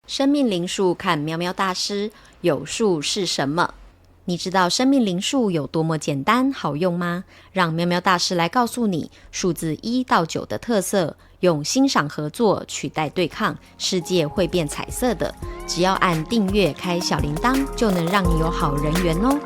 生命灵数看喵喵大师，有数是什么？你知道生命灵数有多么简单好用吗？让喵喵大师来告诉你数字1到9的特色，用欣赏合作取代对抗，世界会变彩色的。只要按订阅开小铃铛，就能让你有好人缘哦。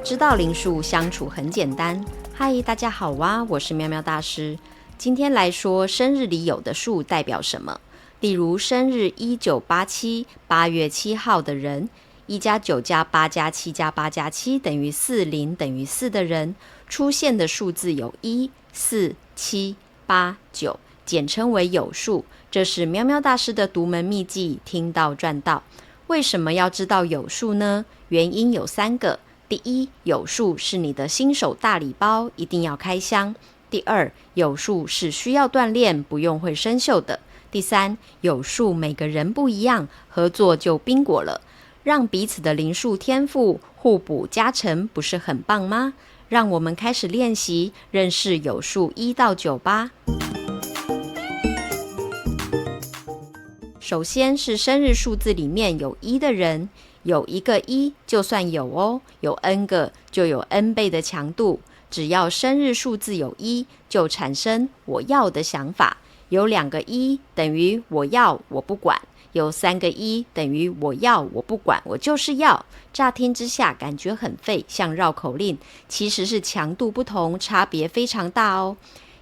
知道灵数相处很简单。嗨，大家好啊，我是喵喵大师。今天来说生日里有的数代表什么。例如生日1987 8月7号的人，1加9加8加7加8加7等于40等于4的人，出现的数字有1、4、7、8、9，简称为有数。这是喵喵大师的独门秘技，听到赚到。为什么要知道有数呢？原因有3个。第一，有数是你的新手大礼包，一定要开箱。第二，有数是需要锻炼，不用会生锈的。第三，有数每个人不一样，合作就宾果了。让彼此的灵数天赋互补加成，不是很棒吗？让我们开始练习，认识有数1到9吧。首先是生日数字里面有1的人，有一个1就算有哦，有 n 个就有 n 倍的强度。只要生日数字有1，就产生我要的想法。有2个1等于我要我不管，有3个1等于我要我不管，我就是要。乍听之下感觉很废，像绕口令，其实是强度不同，差别非常大哦。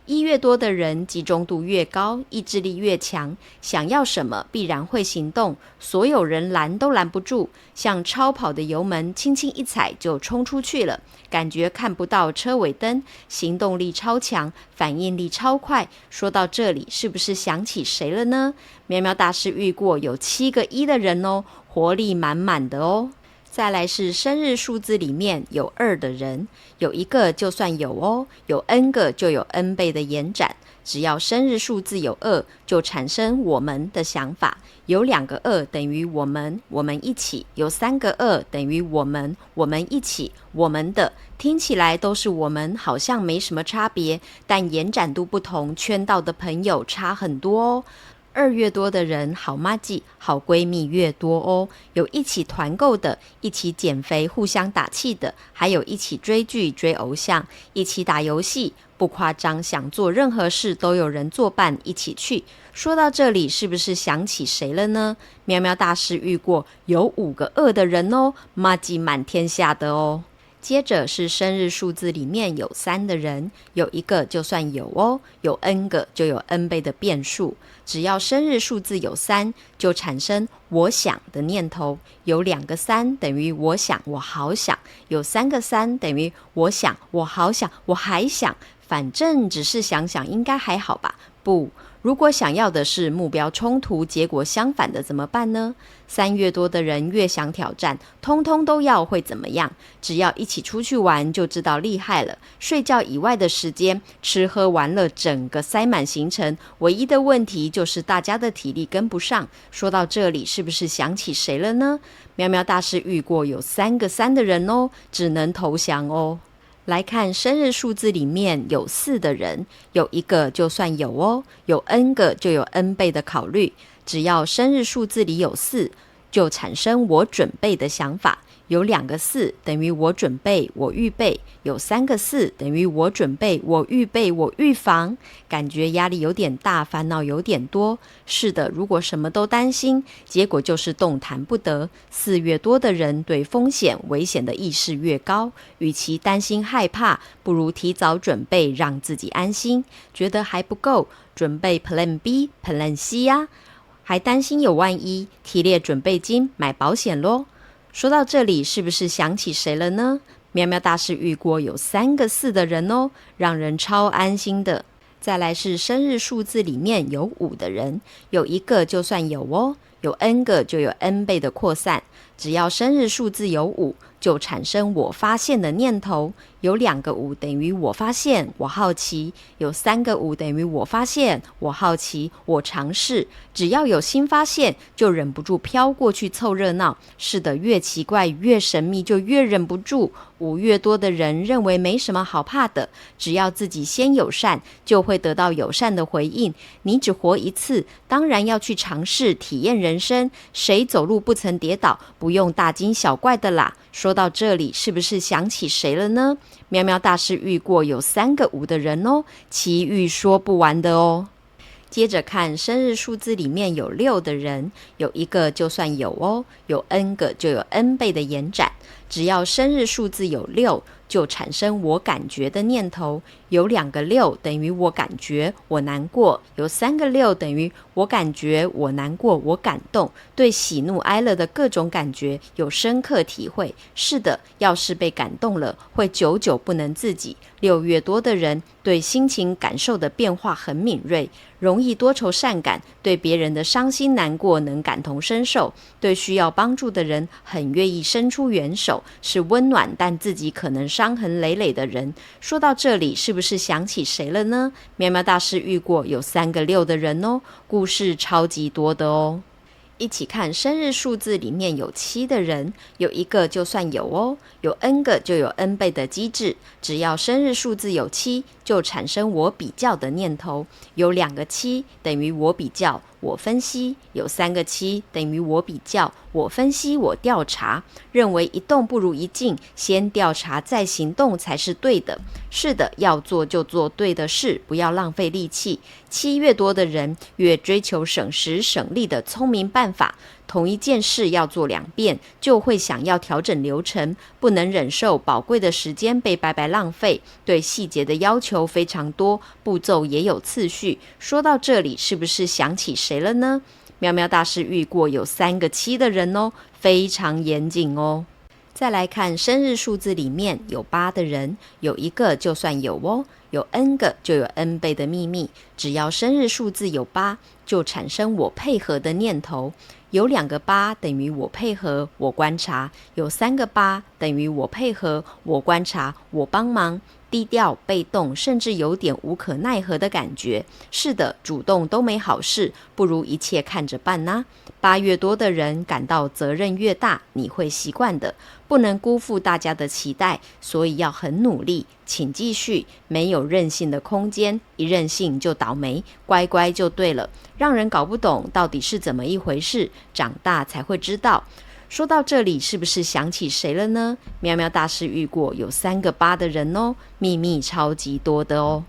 1越多的人集中度越高，意志力越强，想要什么必然会行动，所有人拦都拦不住，像超跑的油门轻轻一踩就冲出去了，感觉看不到车尾灯，行动力超强，反应力超快。说到这里，是不是想起谁了呢？喵喵大师遇过有7个1的人哦，活力满满的哦。再来是生日数字里面有2的人，有1个就算有哦，有 n 个就有 n 倍的延展。只要生日数字有2，就产生我们的想法。有2个2等于我们，我们一起；有3个2等于我们，我们一起。我们的听起来都是我们，好像没什么差别，但延展度不同，圈到的朋友差很多哦。2越多的人，好麻吉、好闺蜜越多哦。有一起团购的，一起减肥、互相打气的，还有一起追剧、追偶像，一起打游戏。不夸张，想做任何事都有人作伴一起去。说到这里，是不是想起谁了呢？喵喵大师遇过有5个2的人哦，麻吉满天下的哦。接着是生日数字里面有3的人，有1个就算有哦，有 n 个就有 n 倍的变数。只要生日数字有3，就产生我想的念头。有2个3等于我想我好想，有3个3等于我想我好想我还想。反正只是想想，应该还好吧？不，如果想要的是目标冲突，结果相反的怎么办呢？3越多的人越想挑战，通通都要会怎么样？只要一起出去玩就知道厉害了。睡觉以外的时间，吃喝玩乐整个塞满行程，唯一的问题就是大家的体力跟不上。说到这里，是不是想起谁了呢？喵喵大师遇过有3个3的人哦，只能投降哦。来看生日数字里面有4的人，有1个就算有哦，有 n 个就有 n 倍的考虑。只要生日数字里有4，就产生我准备的想法。有2个4等于我准备我预备，有3个4等于我准备我预备我预防。感觉压力有点大，烦恼有点多。是的，如果什么都担心，结果就是动弹不得。4越多的人对风险危险的意识越高，与其担心害怕，不如提早准备，让自己安心。觉得还不够，准备 Plan B Plan C 呀，还担心有万一，提列准备金买保险咯。说到这里，是不是想起谁了呢？喵喵大师遇过有3个4的人哦，让人超安心的。再来是生日数字里面有5的人，有1个就算有哦，有 n 个就有 n 倍的扩散。只要生日数字有5，就产生我发现的念头。有2个5等于我发现，我好奇；有3个5等于我发现，我好奇，我尝试。只要有新发现，就忍不住飘过去凑热闹。是的，越奇怪越神秘，就越忍不住。5越多的人认为没什么好怕的，只要自己先友善，就会得到友善的回应。你只活一次，当然要去尝试体验人生。谁走路不曾跌倒，不用大惊小怪的啦。说到这里，是不是想起谁了呢？喵喵大师遇过有3个5的人哦，奇遇说不完的哦。接着看生日数字里面有6的人，有1个就算有哦，有 N 个就有 N 倍的延展。只要生日数字有6，就产生我感觉的念头。有2个6等于我感觉，我难过；有3个6等于我感觉，我难过，我感动。对喜怒哀乐的各种感觉有深刻体会。是的，要是被感动了，会久久不能自己。6越多的人对心情感受的变化很敏锐，容易多愁善感，对别人的伤心难过能感同身受，对需要帮助的人很愿意伸出援手，是温暖但自己可能伤痕累累的人。说到这里，是不是想起谁了呢？喵喵大师遇过有3个6的人哦，故事超级多的哦。一起看生日数字里面有7的人，有1个就算有哦，有 N 个就有 N 倍的机制。只要生日数字有7，就产生我比较的念头。有2个7等于我比较，我分析；有3个7等于我比较，我分析，我调查。认为一动不如一静，先调查再行动才是对的。是的，要做就做对的事，不要浪费力气。7越多的人越追求省时省力的聪明办法。同一件事要做2遍，就会想要调整流程，不能忍受宝贵的时间被白白浪费。对细节的要求非常多，步骤也有次序。说到这里，是不是想起谁了呢？喵喵大师遇过有3个7的人哦，非常严谨哦。再来看生日数字里面有8的人，有1个就算有哦，有 N 个就有 N 倍的秘密。只要生日数字有8，就产生我配合的念头。有2个8等于我配合，我观察；有3个8等于我配合，我观察，我帮忙。低调、被动，甚至有点无可奈何的感觉。是的，主动都没好事，不如一切看着办呐。8越多的人感到责任越大，你会习惯的。不能辜负大家的期待，所以要很努力。请继续，没有任性的空间，一任性就倒霉，乖乖就对了。让人搞不懂到底是怎么一回事，长大才会知道。说到这里，是不是想起谁了呢？喵喵大师遇过有3个8的人哦，秘密超级多的哦。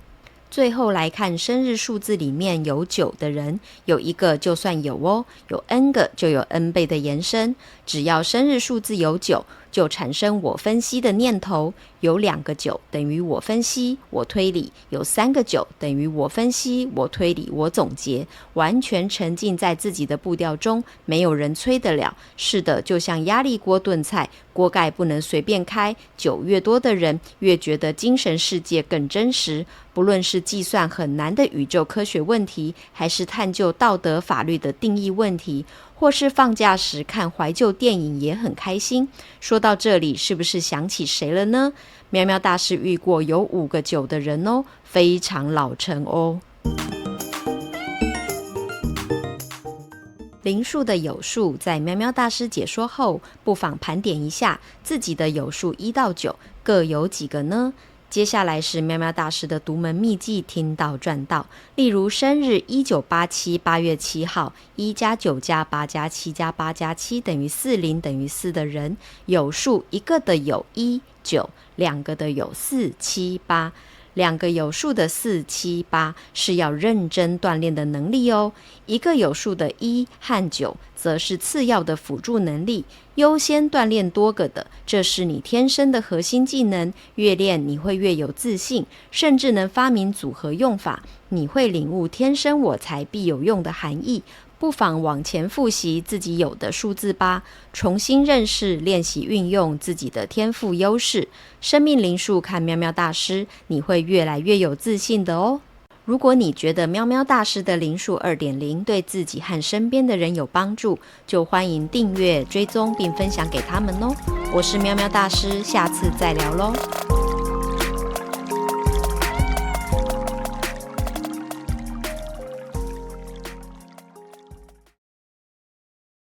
最后来看生日数字里面有9的人，有1个就算有哦，有 N 个就有 N 倍的延伸。只要生日数字有9，就产生我分析的念头。有2个9等于我分析，我推理；有3个9等于我分析，我推理，我总结。完全沉浸在自己的步调中，没有人催得了。是的，就像压力锅炖菜，锅盖不能随便开。9越多的人越觉得精神世界更真实。不论是计算很难的宇宙科学问题，还是探究道德法律的定义问题，或是放假时看怀旧电影也很开心。说到这里，是不是想起谁了呢？喵喵大师遇过有5个9的人哦，非常老成哦。灵数的有数在喵喵大师解说后，不妨盘点一下自己的有数1到9各有几个呢？接下来是喵喵大师的独门秘技，听到赚到。例如生日1987 8月7号，1加9加8加7加8加7等于40等于4的人，有数1个的有1、9，两个的有4、7、8。2个有数的4、7、8是要认真锻炼的能力哦。1个有数的1和9则是次要的辅助能力，优先锻炼多个的，这是你天生的核心技能。越练你会越有自信，甚至能发明组合用法。你会领悟天生我材必有用的含义。不妨往前复习自己有的数字吧，重新认识、练习运用自己的天赋优势。生命灵数看喵喵大师，你会越来越有自信的哦。如果你觉得喵喵大师的灵数 2.0 对自己和身边的人有帮助，就欢迎订阅、追踪并分享给他们哦。我是喵喵大师，下次再聊咯。